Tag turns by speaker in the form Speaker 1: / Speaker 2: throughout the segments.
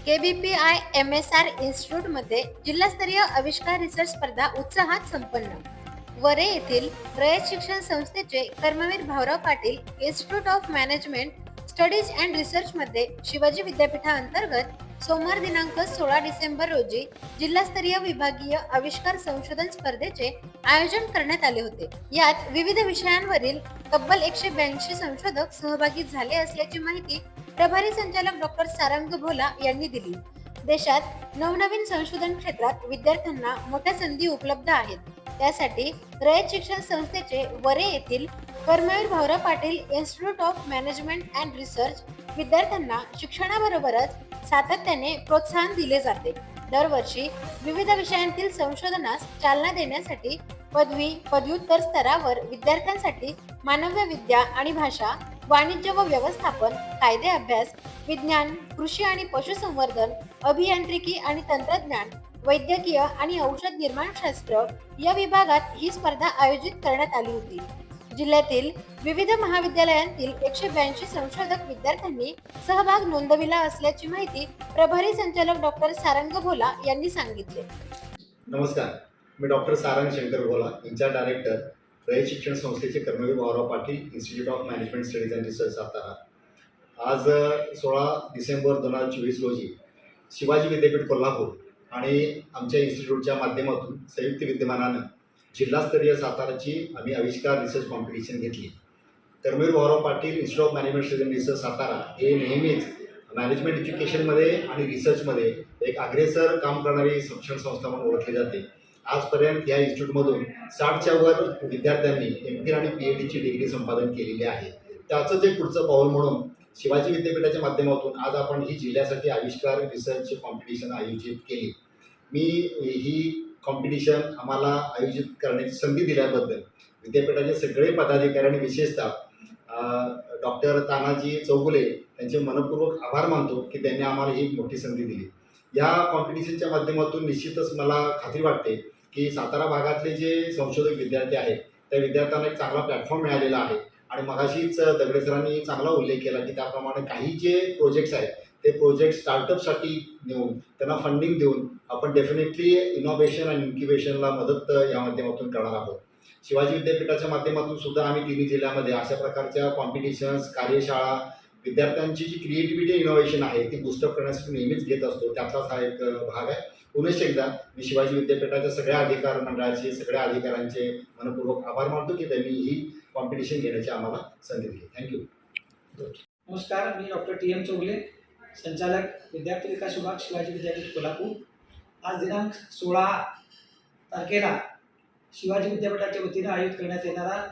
Speaker 1: KBPI MSR इन्स्टिट्यूटमध्ये जिल्हास्तरीय आविष्कार रिसर्च स्पर्धा उत्साहात संपन्न. वरे येथील रयत शिक्षण संस्थेचे Karmaveer Bhaurao Patil institute of management studies and research मध्ये शिवाजी विद्यापीठाअंतर्गत सोमवार दिनांक 16 डिसेंबर रोजी जिल्हास्तरीय विभागीय आविष्कार संशोधन स्पर्धेचे आयोजन करण्यात आले होते. यात विविध विषयांवरील तब्बल 182 संशोधक सहभागी झाले असल्याची माहिती प्रभारी संचालक डॉक्टर सारंग भोला यांनी दिली. देशात नवनवीन संशोधन क्षेत्रात विद्यार्थ्यांना मोठ्या संधी उपलब्ध आहेत. त्यासाठी रयत शिक्षण संस्थेचे वरे येथील Karmaveer Bhaurao Patil institute of management and research विद्यार्थ्यांना शिक्षणाबरोबरच सातत्याने प्रोत्साहन दिले जाते. दरवर्षी विविध विषयांतील संशोधनास चालना देण्यासाठी पदवी पदव्युत्तर स्तरावर विद्यार्थ्यांसाठी मानव्य विद्या आणि भाषा, वाणिज्य व व्यवस्थापन, कायदे अभ्यास, विज्ञान, कृषी आणि पशुसंवर्धन, अभियांत्रिकी आणि तंत्रज्ञान, वैद्यकीय आणि औषध निर्माणशास्त्र या विभागात ही स्पर्धा आयोजित करण्यात आली होती. जिल्ह्यातील विविध महाविद्यालयांतील 182 संशोधक विद्यार्थ्यांनी सहभाग नोंदविला असल्याची माहिती प्रभारी संचालक डॉक्टर सारंग भोला यांनी सांगितले.
Speaker 2: नमस्कार, मी doctor Sarang Shankar Bhola, in-charge director, रयत शिक्षण संस्थेचे Karmaveer Bhaurao Patil institute of management studies and research Satara. आज 16 डिसेंबर 2024 रोजी शिवाजी विद्यापीठ कोल्हापूर आणि आमच्या इन्स्टिट्यूटच्या माध्यमातून संयुक्त विद्यमानानं जिल्हास्तरीय साताराची आम्ही आविष्कार रिसर्च कॉम्पिटिशन घेतली. Karmaveer Bhaurao Patil institute of management studies and research Satara हे नेहमीच मॅनेजमेंट एज्युकेशनमध्ये आणि रिसर्चमध्ये एक अग्रेसर काम करणारी शिक्षण संस्था म्हणून ओळखली जाते. आजपर्यंत या इन्स्टिट्यूटमधून 60च्या वर विद्यार्थ्यांनी MPhil आणि PhDची डिग्री संपादन केलेली आहे. त्याचंच एक पुढचं पाऊल म्हणून शिवाजी विद्यापीठाच्या माध्यमातून आज आपण ही जिल्ह्यासाठी आविष्कार रिसर्च कॉम्पिटिशन आयोजित केली. मी ही कॉम्पिटिशन आम्हाला आयोजित करण्याची संधी दिल्याबद्दल विद्यापीठाचे सगळे पदाधिकारी आणि विशेषतः डॉक्टर तानाजी चौगुले यांचे मनपूर्वक आभार मानतो की त्यांनी आम्हाला ही मोठी संधी दिली. या कॉम्पिटिशनच्या माध्यमातून निश्चितच मला खात्री वाटते की सातारा भागातले जे संशोधक विद्यार्थी आहेत त्या विद्यार्थ्यांना एक चांगला प्लॅटफॉर्म मिळालेला आहे. आणि मगाशीच दगडे सरांनी चांगला उल्लेख केला की त्याप्रमाणे काही जे प्रोजेक्ट्स आहेत ते प्रोजेक्ट स्टार्टअपसाठी नेऊन त्यांना फंडिंग देऊन आपण डेफिनेटली इनोव्हेशन आणि इन्क्युबेशनला मदत या माध्यमातून करणार आहोत. शिवाजी विद्यापीठाच्या माध्यमातून सुद्धा आम्ही तिन्ही जिल्ह्यामध्ये अशा प्रकारच्या कॉम्पिटिशन्स, कार्यशाळा, विद्यार्थ्यांची जी क्रिएटिव्हिटी इनोव्हेशन आहे ती बूस्टअप करण्यासाठी नेहमीच घेत असतो. त्यातलाच हा एक भाग आहे. पुन्हा एकदा मी शिवाजी विद्यापीठाच्या सगळ्या अधिकार मंडळाचे, सगळ्या अधिकाऱ्यांचे मनपूर्वक आभार मानतो की त्यांनी ही कॉम्पिटिशन घेण्याची आम्हाला संधी दिली. थँक्यू.
Speaker 3: नमस्कार, मी डॉक्टर TM चौगुले, संचालक विद्यार्थी विकास विभाग शिवाजी विद्यापीठ कोल्हापूर. आज दिनांक 16 तारखेला शिवाजी विद्यापीठाच्या वतीनं आयोजित करण्यात येणारा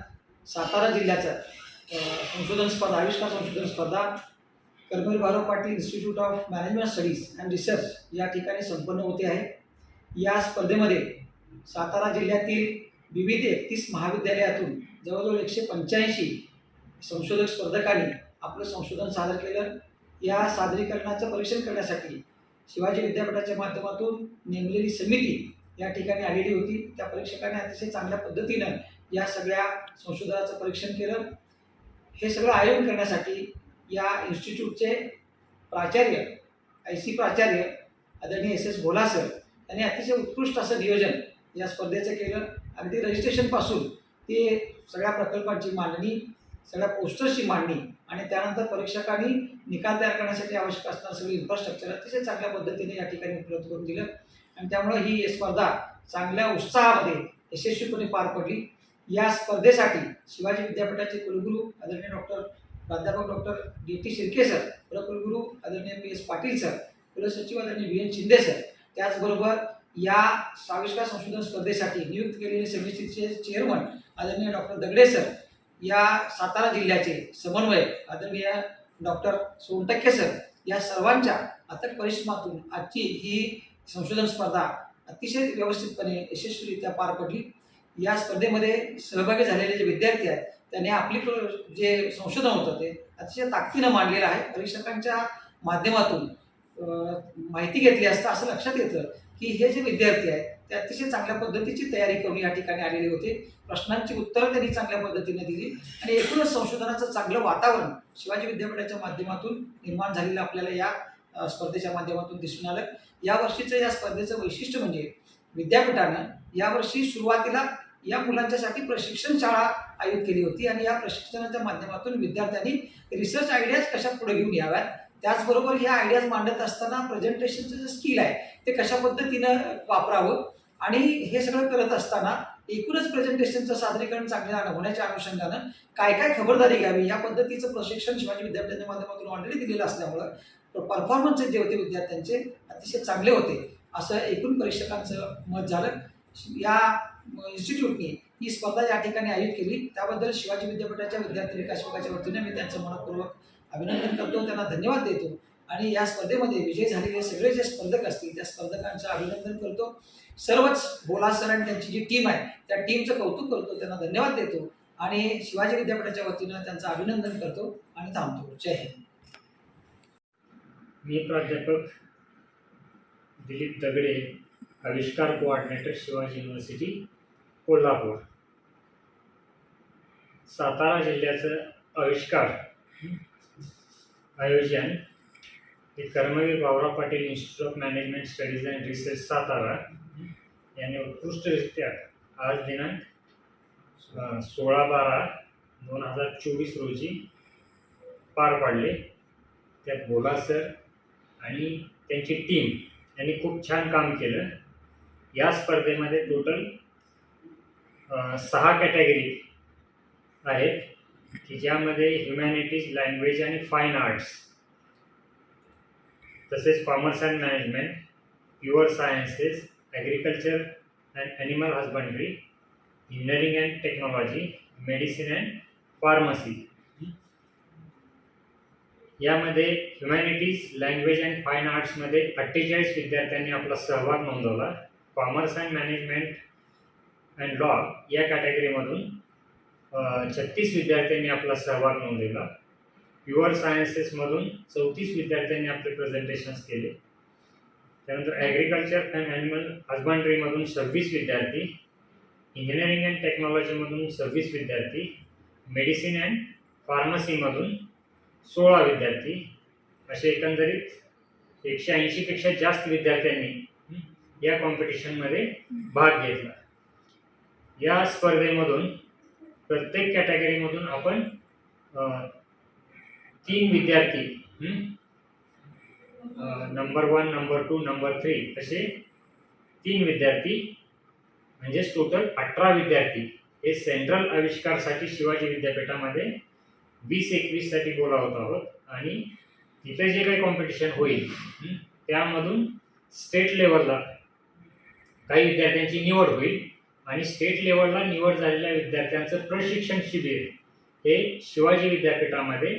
Speaker 3: सातारा जिल्ह्याचा संशोधन स्पर्धा, आविष्कार संशोधन स्पर्धा Karmaveer Bhaurao Patil institute of management studies and research या ठिकाणी संपन्न होते आहे. या स्पर्धेमध्ये सातारा जिल्ह्यातील विविध 31 महाविद्यालयातून जवळजवळ 185 संशोधक स्पर्धकांनी आपलं संशोधन सादर केलं. या सादरीकरणाचं परीक्षण करण्यासाठी शिवाजी विद्यापीठाच्या माध्यमातून नेमलेली समिती या ठिकाणी आलेली होती. त्या परीक्षकांनी अतिशय चांगल्या पद्धतीनं या सगळ्या संशोधनाचं परीक्षण केलं. हे सगळं आयोजन करण्यासाठी या इन्स्टिट्यूटचे प्राचार्य, IC प्राचार्य आदरणीय SS भोला सर यांनी अतिशय उत्कृष्ट असं नियोजन या स्पर्धेचं केलं. अगदी रजिस्ट्रेशनपासून ते सगळ्या प्रकल्पांची मांडणी, सगळ्या पोस्टर्सची मांडणी आणि त्यानंतर परीक्षकांनी निकाल तयार करण्यासाठी आवश्यक असणारं सगळं इन्फ्रास्ट्रक्चर अतिशय चांगल्या पद्धतीने या ठिकाणी उपलब्ध करून दिलं. आणि त्यामुळे ही स्पर्धा चांगल्या उत्साहामध्ये यशस्वीपणे पार पडली. या स्पर्धेसाठी शिवाजी विद्यापीठाचे कुलगुरू आदरणीय प्राध्यापक डॉक्टर DT शिर्के सर, कुलगुरू आदरणीय PS पाटील सर, कुलसचिव आदरणीय VN शिंदे सर, त्याचबरोबर या आविष्कार संशोधन स्पर्धेसाठी नियुक्त केलेले समितीचे चेअरमन आदरणीय डॉक्टर दगडे सर, या सातारा जिल्ह्याचे समन्वयक आदरणीय डॉक्टर सोनटक्के सर, या सर्वांच्या अथक परिश्रमातून आजची ही संशोधन स्पर्धा अतिशय व्यवस्थितपणे यशस्वीरित्या पार पडली. या स्पर्धेमध्ये सहभागी झालेले जे विद्यार्थी आहेत त्यांनी आपली जे संशोधन होतं ते अतिशय ताकदीनं मांडलेलं आहे. परीक्षकांच्या माध्यमातून माहिती घेतली असता असं लक्षात येतं की हे जे विद्यार्थी आहेत ते अतिशय चांगल्या पद्धतीची तयारी करून या ठिकाणी आलेले होते. प्रश्नांची उत्तरं त्यांनी चांगल्या पद्धतीने दिली आणि एकूणच संशोधनाचं चांगलं वातावरण शिवाजी विद्यापीठाच्या माध्यमातून निर्माण झालेलं आपल्याला या स्पर्धेच्या माध्यमातून दिसून आलं. यावर्षीचं या स्पर्धेचं वैशिष्ट्य म्हणजे विद्यापीठानं यावर्षी सुरुवातीला या मुलांच्यासाठी प्रशिक्षण शाळा आयोजित केली होती आणि या प्रशिक्षणाच्या माध्यमातून विद्यार्थ्यांनी रिसर्च आयडियाज कशा पुढे घेऊन याव्यात, त्याचबरोबर या आयडियाज मांडत असताना प्रेझेंटेशनचं जे स्किल आहे ते कशा पद्धतीनं वापरावं आणि हे सगळं करत असताना एकूणच प्रेझेंटेशनचं सादरीकरण चांगलं होण्याच्या अनुषंगानं काय काय खबरदारी घ्यावी या पद्धतीचं प्रशिक्षण शिवाजी विद्यापीठाच्या माध्यमातून ऑलरेडी दिलेलं असल्यामुळं परफॉर्मन्स जे होते विद्यार्थ्यांचे अतिशय चांगले होते असं एकूण परीक्षकांचं मत झालं. या इन्स्टिट्यूटने ही स्पर्धा या ठिकाणी आयोजित केली त्याबद्दल शिवाजी विद्यापीठाच्या विद्यार्थी विकास विभागाच्या वतीने मी त्यांचं मनपूर्वक अभिनंदन करतो, त्यांना धन्यवाद देतो आणि या स्पर्धेमध्ये विजयी झालेले सगळे जे स्पर्धक असतील त्या स्पर्धकांचं अभिनंदन करतो. सर्वच बोला सर आणि त्यांची जी टीम आहे त्या टीमचं कौतुक करतो, त्यांना धन्यवाद देतो आणि शिवाजी विद्यापीठाच्या वतीनं त्यांचं अभिनंदन करतो आणि थांबतो. जय हिंद.
Speaker 4: मी प्राध्यापक दिलीप दगडे, आविष्कार कोऑर्डिनेटर, शिवाजी युनिव्हर्सिटी, कोल्हापूर. सातारा जिल्ह्याचं आविष्कार आयोजन हे Karmaveer Bhaurao Patil institute of management studies and research Satara यांनी उत्कृष्टरित्या आज दिनांक 16/12/2024 रोजी पार पाडले. त्यात बोला सर आणि त्यांची टीम यांनी खूप छान काम केलं. या स्पर्धेमध्ये टोटल 6 कॅटेगरी आहेत की ज्यामध्ये ह्युमॅनिटीज, लँग्वेज आणि फाईन आर्ट्स, तसेच commerce and management, pure sciences, agriculture and animal husbandry, engineering and technology, medicine and pharmacy. यामध्ये ह्युमॅनिटीज, लँग्वेज अँड फाईन आर्ट्समध्ये 48 विद्यार्थ्यांनी आपला सहभाग नोंदवला. Commerce and management and law या कॅटेगरीमधून 36 विद्यार्थ्यांनी आपला सहभाग नोंदवला. प्युअर सायन्सेसमधून 34 विद्यार्थ्यांनी आपले प्रेझेंटेशन्स केले. त्यानंतर ॲग्रिकल्चर अँड ॲनिमल हजबंड्रीमधून 26 विद्यार्थी, इंजिनिअरिंग अँड टेक्नॉलॉजीमधून 26 विद्यार्थी, मेडिसिन अँड फार्मसीमधून 16 विद्यार्थी, असे एकंदरीत 180पेक्षा जास्त विद्यार्थ्यांनी या कॉम्पिटिशनमध्ये भाग घेतला. या स्पर्धेमधून प्रत्येक कॅटेगरीमधून आपण 3 विद्यार्थी नंबर 1, नंबर 2, नंबर 3 असे 3 विद्यार्थी म्हणजेच टोटल 18 विद्यार्थी हे सेंट्रल आविष्कारसाठी शिवाजी विद्यापीठामध्ये 20-21 साठी बोलावत आहोत आणि तिथे जे काही कॉम्पिटिशन होईल त्यामधून स्टेट लेवलला काही विद्यार्थ्यांची निवड होईल आणि स्टेट लेवलला निवड झालेल्या विद्यार्थ्यांचं प्रशिक्षण शिबिर हे शिवाजी विद्यापीठामध्ये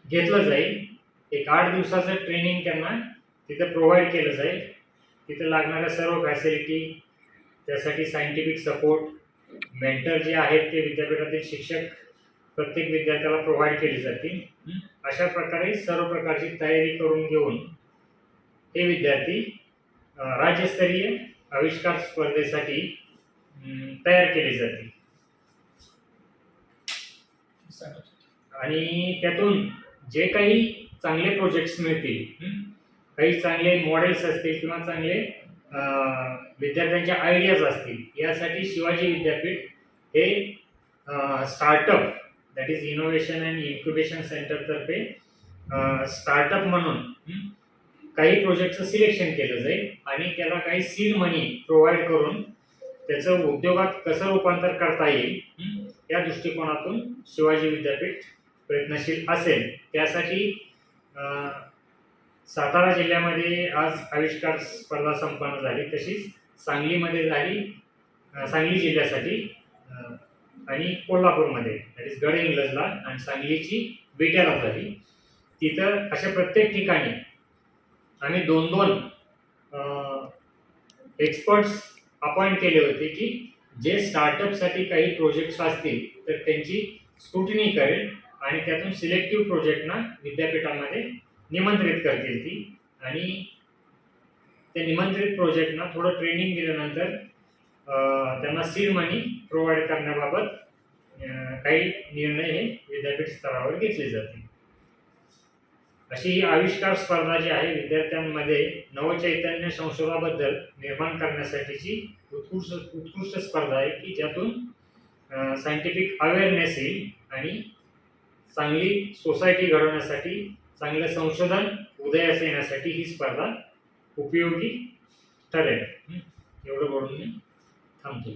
Speaker 4: घेतलं जाईल. एक 8 दिवसाचं ट्रेनिंग त्यांना तिथं प्रोव्हाइड केलं जाईल. तिथं लागणाऱ्या सर्व फॅसिलिटी, त्यासाठी सायंटिफिक सपोर्ट, मेंटर जे आहेत ते विद्यापीठातील शिक्षक प्रत्येक विद्यार्थ्याला प्रोव्हाइड केली जातील. अशा प्रकारे सर्व प्रकारची तयारी करून घेऊन हे विद्यार्थी राज्यस्तरीय आविष्कार स्पर्धेसाठी तयार केले जातील आणि त्यातून जे काही चांगले प्रोजेक्ट्स मिळतील, काही चांगले मॉडेल्स असतील किंवा चांगले विद्यार्थ्यांच्या आयडियाज असतील, यासाठी शिवाजी विद्यापीठ हे startup that is innovation and incubation सेंटरतर्फे स्टार्टअप म्हणून काही प्रोजेक्टचं सिलेक्शन केलं जाईल आणि त्याला काही सीड मनी प्रोव्हाइड करून त्याचं उद्योगात कसं रूपांतर करता येईल या दृष्टिकोनातून शिवाजी विद्यापीठ प्रयत्नशील असेल. त्यासाठी सातारा जिल्ह्यामध्ये आज आविष्कार स्पर्धा संपन्न झाली, तशीच सांगलीमध्ये झाली, सांगली जिल्ह्यासाठी आणि कोल्हापूरमध्ये दॅट इज गडहिंग्लजला आणि सांगलीची बेट्याला झाली. तिथं अशा प्रत्येक ठिकाणी आम्ही 2-2 एक्सपर्ट्स अपॉइंट केले होते की जे स्टार्टअपसाठी काही प्रोजेक्ट्स असतील तर त्यांची स्क्रुटिनी करेल आणि त्यातून सिलेक्टिव्ह प्रोजेक्टना विद्यापीठामध्ये निमंत्रित करतील ती आणि त्या निमंत्रित प्रोजेक्टना थोडं ट्रेनिंग दिल्यानंतर त्यांना सीड मनी प्रोव्हाइड करण्याबाबत काही निर्णय हे विद्यापीठ स्तरावर घेतले जातील. अशी ही आविष्कार स्पर्धा जी आहे विद्यार्थ्यांमध्ये नवचैतन्य संशोधनाबद्दल निर्माण करण्यासाठीची उत्कृष्ट स्पर्धा आहे की ज्यातून सायंटिफिक अवेअरनेस येईल आणि चांगली सोसायटी घडवण्यासाठी चांगलं संशोधन उदयास येण्यासाठी ही स्पर्धा उपयोगी ठरेल. एवढं बोलून मी थांबतो.